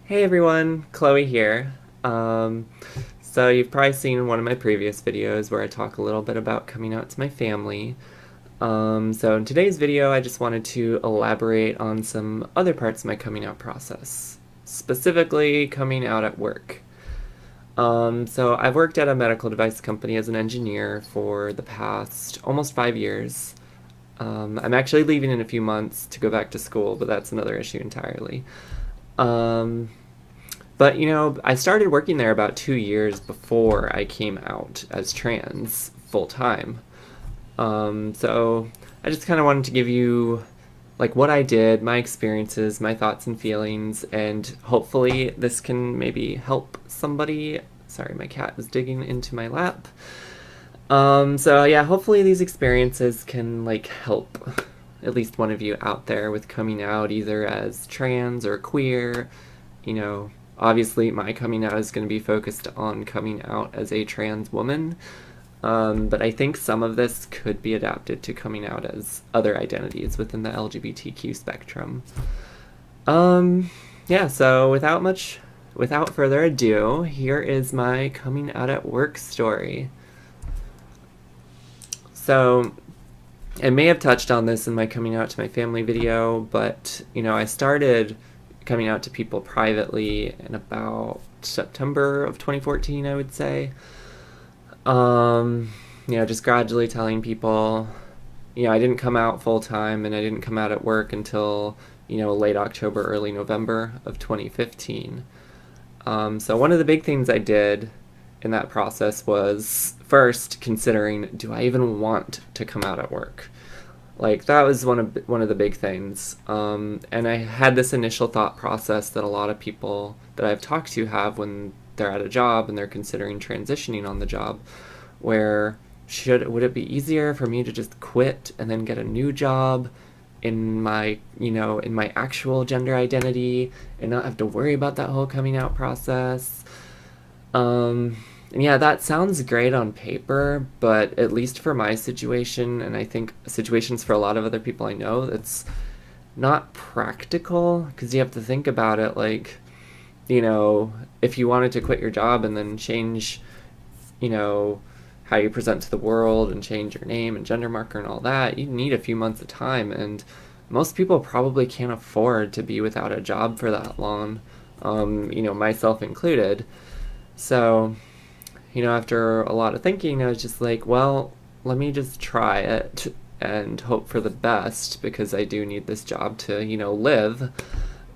Hey everyone, Chloe here. So you've probably seen one of my previous videos where I talk a little bit about coming out to my family. So in today's video, I just wanted to elaborate on some other parts of my coming out process, specifically coming out at work. So I've worked at a medical device company as an engineer for the past almost 5 years. I'm actually leaving in a few months to go back to school, but that's another issue entirely. Um, but I started working there about 2 years before I came out as trans full time. So I just kind of wanted to give you like what I did, my experiences, my thoughts and feelings, and hopefully this can maybe help somebody. Sorry, my cat is digging into my lap. So yeah, hopefully these experiences can like help at least one of you out there with coming out either as trans or queer. Obviously my coming out is going to be focused on coming out as a trans woman. But I think some of this could be adapted to coming out as other identities within the LGBTQ spectrum. Yeah, so without further ado, here is my coming out at work story. So I may have touched on this in my coming out to my family video, but I started coming out to people privately in about September of 2014, I would say. Just gradually telling people, I didn't come out full time and I didn't come out at work until, late October, early November of 2015. So one of the big things I did in that process was first considering, do I even want to come out at work? Like that was one of the big things. And I had this initial thought process that a lot of people that I've talked to have when they're at a job and they're considering transitioning on the job, where would it be easier for me to just quit and then get a new job in my actual gender identity and not have to worry about that whole coming out process? And yeah, that sounds great on paper, but at least for my situation, and I think situations for a lot of other people I know, it's not practical because you have to think about it like, if you wanted to quit your job and then change, you know, how you present to the world and change your name and gender marker and all that, you need a few months of time, and most people probably can't afford to be without a job for that long, myself included. So, after a lot of thinking, I was just like, well, let me just try it and hope for the best because I do need this job to, live.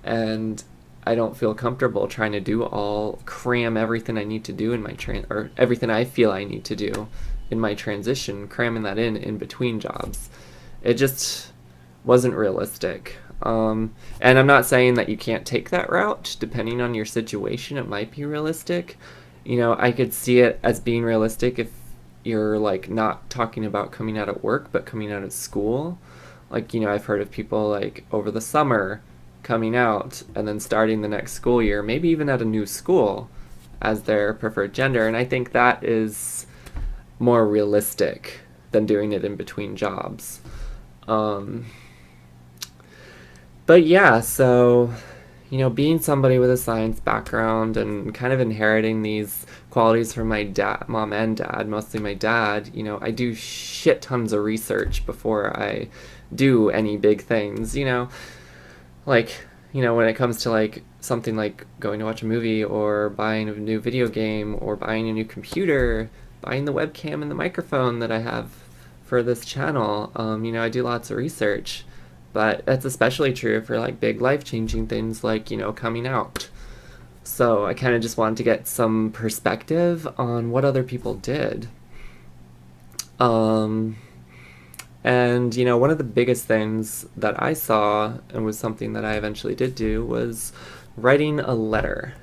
And I don't feel comfortable trying to cram everything I need to do in my or everything I feel I need to do in my transition, cramming that in between jobs. It just wasn't realistic. And I'm not saying that you can't take that route. Depending on your situation, it might be realistic. I could see it as being realistic if you're like not talking about coming out at work, but coming out of school. Like, I've heard of people like over the summer coming out and then starting the next school year, maybe even at a new school as their preferred gender. And I think that is more realistic than doing it in between jobs. Um, but yeah, so being somebody with a science background and kind of inheriting these qualities from my mom and dad, mostly my dad, I do shit tons of research before I do any big things, like, when it comes to like something like going to watch a movie or buying a new video game or buying a new computer, buying the webcam and the microphone that I have for this channel, I do lots of research. But that's especially true for like big life-changing things like, coming out. So I kind of just wanted to get some perspective on what other people did. Um, and, one of the biggest things that I saw and was something that I eventually did do was writing a letter.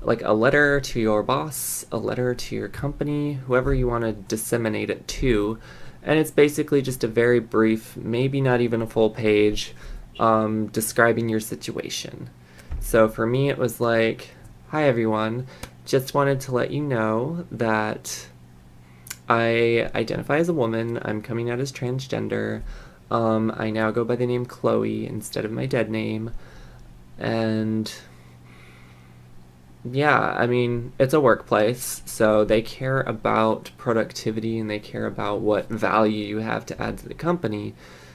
Like a letter to your boss, a letter to your company, whoever you want to disseminate it to. And it's basically just a very brief, maybe not even a full page, describing your situation. So for me, it was like, hi everyone, just wanted to let you know that I identify as a woman, I'm coming out as transgender, I now go by the name Chloe instead of my dead name, and Yeah, I mean, it's a workplace, so they care about productivity and they care about what value you have to add to the company.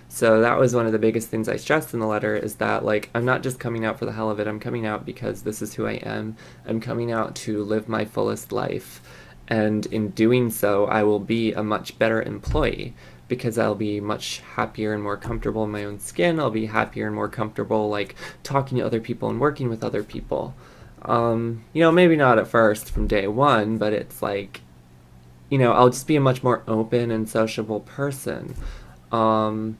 So that was one of the biggest things I stressed in the letter is that, like, I'm not just coming out for the hell of it, I'm coming out because this is who I am. I'm coming out to live my fullest life. And in doing so, I will be a much better employee because I'll be much happier and more comfortable in my own skin. I'll be happier and more comfortable, like, talking to other people and working with other people. Maybe not at first from day one, but it's like, I'll just be a much more open and sociable person. Um,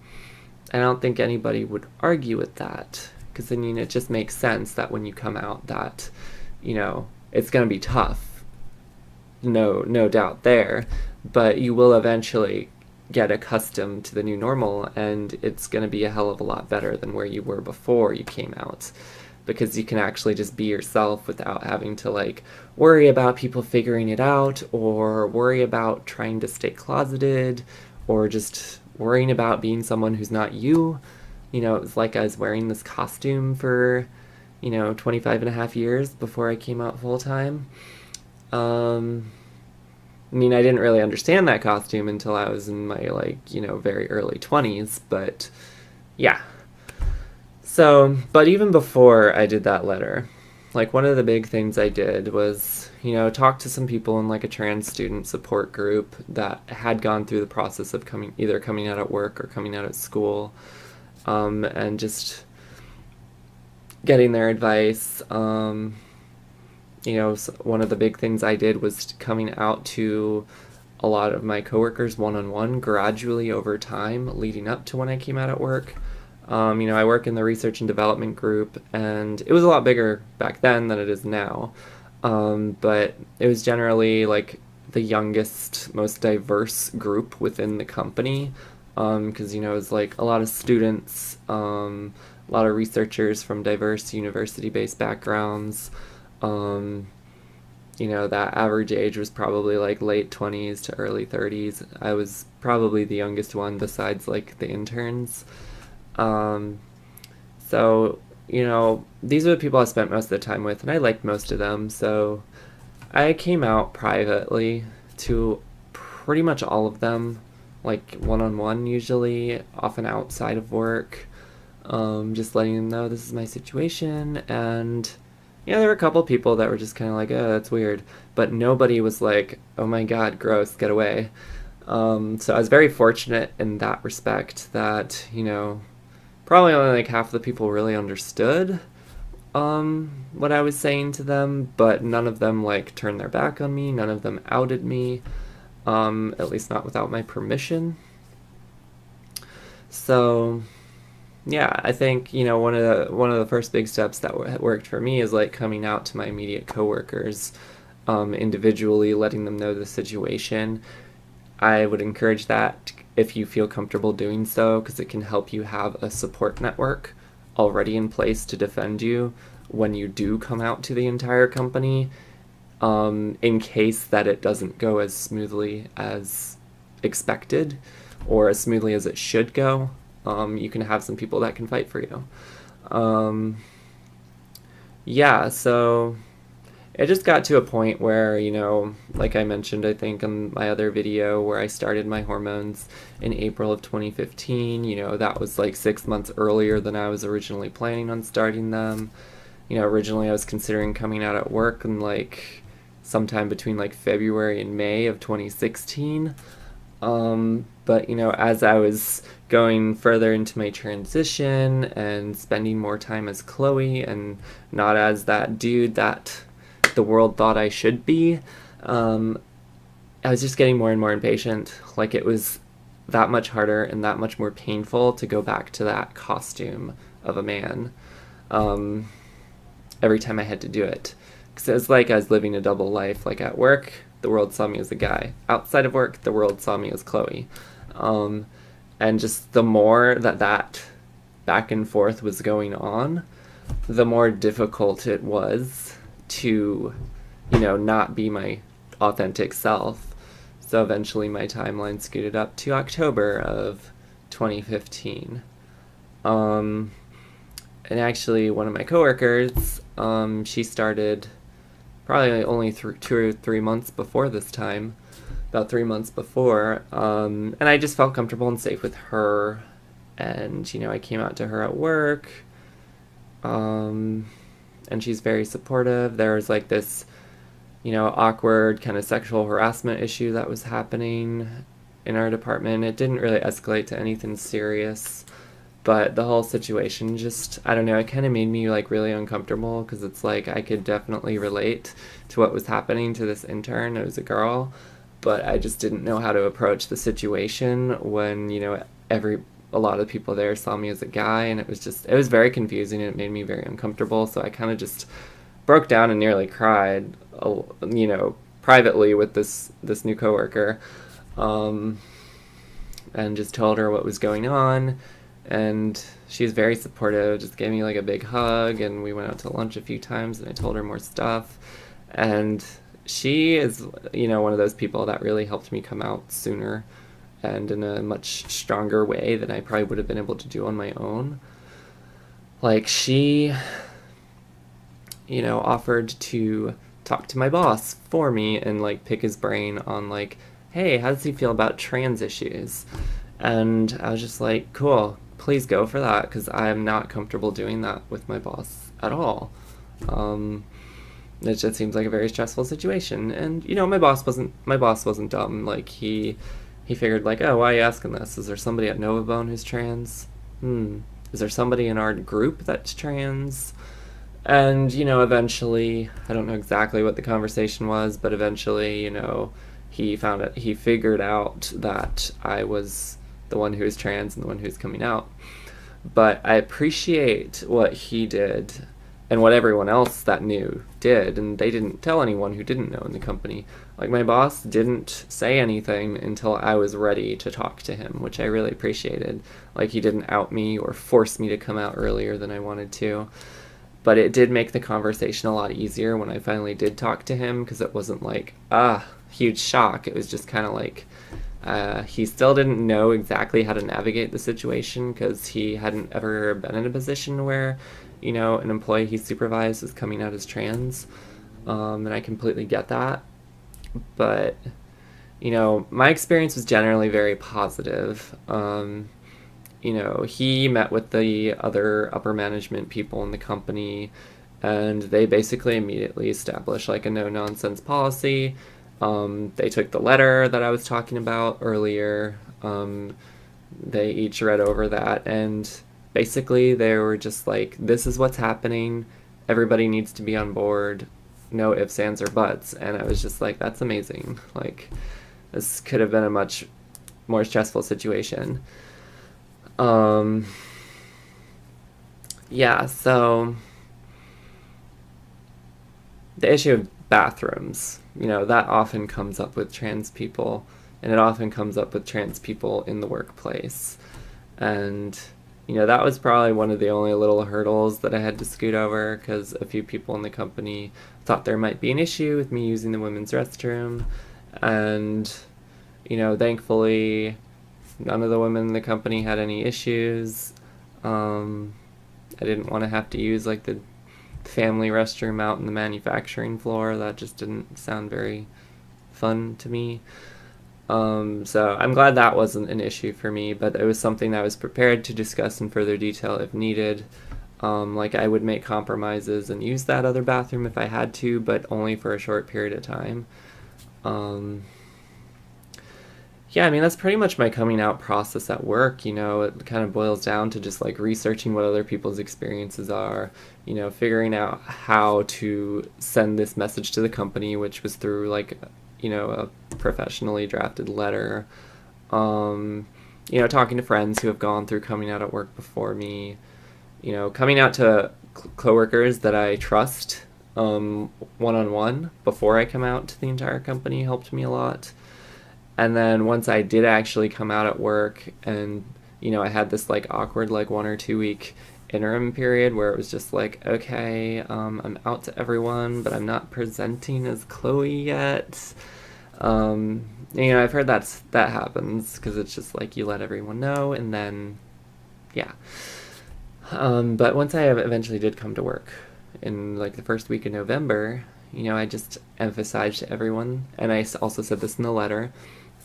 and I don't think anybody would argue with that. Because, I mean, it just makes sense that when you come out that, it's going to be tough. No doubt there. But you will eventually get accustomed to the new normal, and it's going to be a hell of a lot better than where you were before you came out, because you can actually just be yourself without having to like worry about people figuring it out or worry about trying to stay closeted or just worrying about being someone who's not you. It's like I was wearing this costume for 25 and a half years before I came out full time. um I mean, I didn't really understand that costume until I was in my, like, very early 20s, but yeah. So, but even before I did that letter, like, one of the big things I did was, talk to some people in like a trans student support group that had gone through the process of coming out at work or coming out at school, and just getting their advice. One of the big things I did was coming out to a lot of my coworkers one on one gradually over time leading up to when I came out at work. I work in the research and development group, and it was a lot bigger back then than it is now. But it was generally like the youngest, most diverse group within the company, because, it was like a lot of students, a lot of researchers from diverse university based backgrounds. Um, that average age was probably like late 20s to early 30s. I was probably the youngest one besides like the interns. Um, so, these are the people I spent most of the time with, and I liked most of them. So I came out privately to pretty much all of them, like one on one, usually, often outside of work, just letting them know this is my situation. And yeah, there were a couple people that were just kind of like, oh, that's weird. But nobody was like, oh my god, gross, get away. So I was very fortunate in that respect that, probably only like half the people really understood what I was saying to them, but none of them like turned their back on me. None of them outed me, at least not without my permission. So yeah, I think one of the first big steps that worked for me is like coming out to my immediate coworkers, individually, letting them know the situation. I would encourage that if you feel comfortable doing so, because it can help you have a support network already in place to defend you when you do come out to the entire company, in case that it doesn't go as smoothly as expected or as smoothly as it should go. You can have some people that can fight for you. Um, yeah, so it just got to a point where, like I mentioned, I think in my other video where I started my hormones in April of 2015, that was like 6 months earlier than I was originally planning on starting them. Originally I was considering coming out at work in like sometime between like February and May of 2016. But, as I was going further into my transition and spending more time as Chloe and not as that dude that the world thought I should be, I was just getting more and more impatient. Like, it was that much harder and that much more painful to go back to that costume of a man, um, every time I had to do it. Because it was like I was living a double life. Like, at work, the world saw me as a guy. Outside of work, the world saw me as Chloe. Um, and just the more that back and forth was going on, the more difficult it was to, not be my authentic self. So eventually my timeline scooted up to October of 2015. And actually, one of my coworkers, she started probably only 2 or 3 months before this time, about 3 months before, and I just felt comfortable and safe with her, and I came out to her at work, um, and she's very supportive. There was like this, awkward kind of sexual harassment issue that was happening in our department. It didn't really escalate to anything serious, but the whole situation just, I don't know, it kind of made me like really uncomfortable because it's like I could definitely relate to what was happening to this intern. It was a girl, but I just didn't know how to approach the situation when, a lot of people there saw me as a guy, and it was very confusing, and it made me very uncomfortable. So I kind of just broke down and nearly cried, privately with this new coworker, um, and just told her what was going on. And she's very supportive, just gave me like a big hug, and we went out to lunch a few times, and I told her more stuff. And she is, one of those people that really helped me come out sooner and in a much stronger way than I probably would have been able to do on my own. Like, she, offered to talk to my boss for me and like pick his brain on like, hey, how does he feel about trans issues? And I was just like, cool, please go for that, because I'm not comfortable doing that with my boss at all. It just seems like a very stressful situation. And my boss wasn't dumb. Like, he figured like, oh, why are you asking this? Is there somebody at Novabone who's trans? Is there somebody in our group that's trans? And, eventually, I don't know exactly what the conversation was, but eventually, he figured out that I was the one who is trans and the one who's coming out. But I appreciate what he did and what everyone else that knew did, and they didn't tell anyone who didn't know in the company. Like, my boss didn't say anything until I was ready to talk to him, which I really appreciated. Like, he didn't out me or force me to come out earlier than I wanted to. But it did make the conversation a lot easier when I finally did talk to him, because it wasn't like, huge shock. It was just kind of like, he still didn't know exactly how to navigate the situation, because he hadn't ever been in a position where, an employee he supervised was coming out as trans. And I completely get that. But, my experience was generally very positive. He met with the other upper management people in the company, and they basically immediately established like a no-nonsense policy. They took the letter that I was talking about earlier. They each read over that, and basically they were just like, this is what's happening. Everybody needs to be on board. No ifs, ands, or buts. And I was just like, that's amazing. Like, this could have been a much more stressful situation. Yeah, so the issue of bathrooms, that often comes up with trans people, and it often comes up with trans people in the workplace. And, that was probably one of the only little hurdles that I had to scoot over, because a few people in the company thought there might be an issue with me using the women's restroom. And, thankfully, none of the women in the company had any issues. I didn't want to have to use like the family restroom out in the manufacturing floor. That just didn't sound very fun to me. So I'm glad that wasn't an issue for me, but it was something that I was prepared to discuss in further detail if needed. Like, I would make compromises and use that other bathroom if I had to, but only for a short period of time. Yeah, I mean, that's pretty much my coming out process at work. It kind of boils down to just like researching what other people's experiences are, figuring out how to send this message to the company, which was through like, a professionally drafted letter. Talking to friends who have gone through coming out at work before me, coming out to coworkers that I trust, one-on-one before I come out to the entire company helped me a lot. And then once I did actually come out at work, and, I had this like awkward like 1 or 2 week interim period where it was just like, okay, I'm out to everyone, but I'm not presenting as Chloe yet. I've heard that happens, because it's just like you let everyone know, and then, yeah. But once I eventually did come to work in like the first week of November, I just emphasized to everyone, and I also said this in the letter,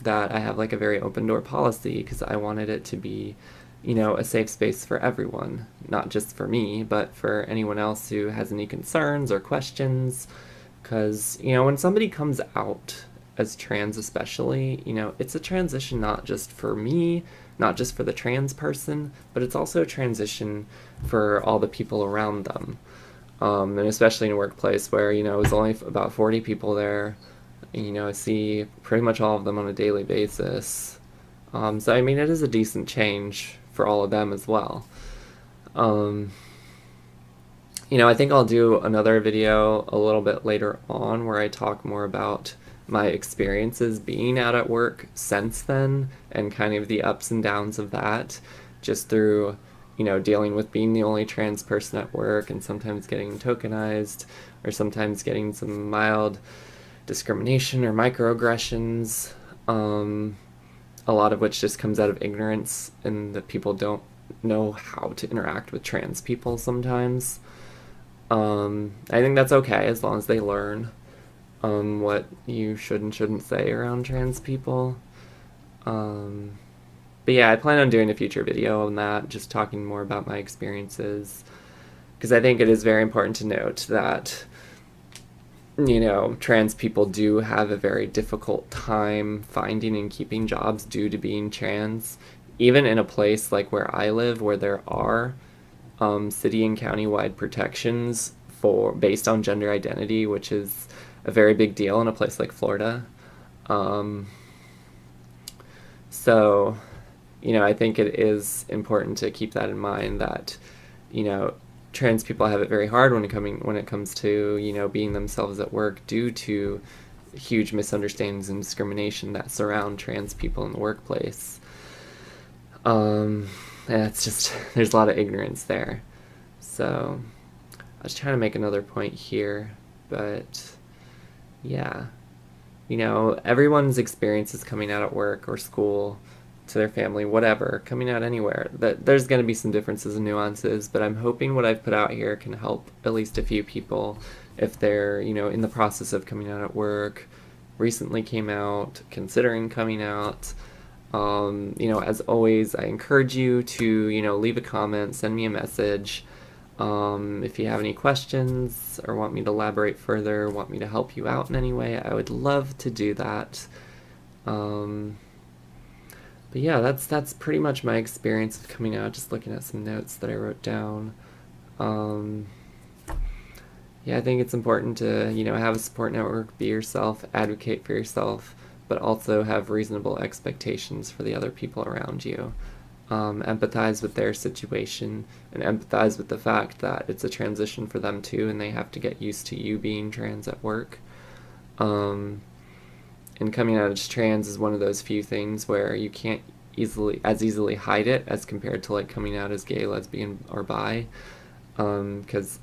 that I have like a very open door policy because I wanted it to be, a safe space for everyone, not just for me, but for anyone else who has any concerns or questions. Because, when somebody comes out as trans, especially, it's a transition not just for me, not just for the trans person, but it's also a transition for all the people around them. And especially in a workplace where, it was only about 40 people there. I see pretty much all of them on a daily basis. So, I mean, it is a decent change for all of them as well. Um, I think I'll do another video a little bit later on where I talk more about my experiences being out at work since then and kind of the ups and downs of that, just through, dealing with being the only trans person at work and sometimes getting tokenized or sometimes getting some mild discrimination or microaggressions, a lot of which just comes out of ignorance and that people don't know how to interact with trans people sometimes. I think that's okay as long as they learn what you should and shouldn't say around trans people. But yeah, I plan on doing a future video on that, just talking more about my experiences, because I think it is very important to note that, trans people do have a very difficult time finding and keeping jobs due to being trans, even in a place like where I live, where there are city and county-wide protections based on gender identity, which is a very big deal in a place like Florida. So, I think it is important to keep that in mind that, trans people have it very hard when it comes to, being themselves at work due to huge misunderstandings and discrimination that surround trans people in the workplace. And it's just, there's a lot of ignorance there. So I was trying to make another point here, but yeah, everyone's experiences coming out at work or school, to their family, whatever, coming out anywhere, that there's going to be some differences and nuances, but I'm hoping what I've put out here can help at least a few people if they're, in the process of coming out at work, recently came out, considering coming out. As always, I encourage you to, leave a comment, send me a message. If you have any questions or want me to elaborate further, want me to help you out in any way, I would love to do that. But yeah, that's pretty much my experience of coming out, just looking at some notes that I wrote down. Yeah, I think it's important to, have a support network, be yourself, advocate for yourself, but also have reasonable expectations for the other people around you. Empathize with their situation and empathize with the fact that it's a transition for them too, and they have to get used to you being trans at work. And coming out as trans is one of those few things where you can't easily hide it as compared to like coming out as gay, lesbian, or bi. Because,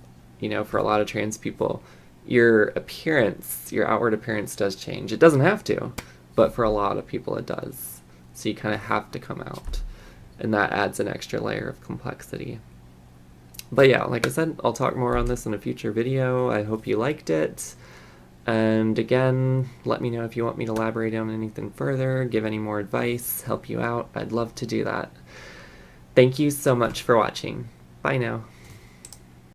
for a lot of trans people, your outward appearance does change. It doesn't have to, but for a lot of people it does. So you kind of have to come out, and that adds an extra layer of complexity. But yeah, like I said, I'll talk more on this in a future video. I hope you liked it. And again, let me know if you want me to elaborate on anything further, give any more advice, help you out. I'd love to do that. Thank you so much for watching. Bye now.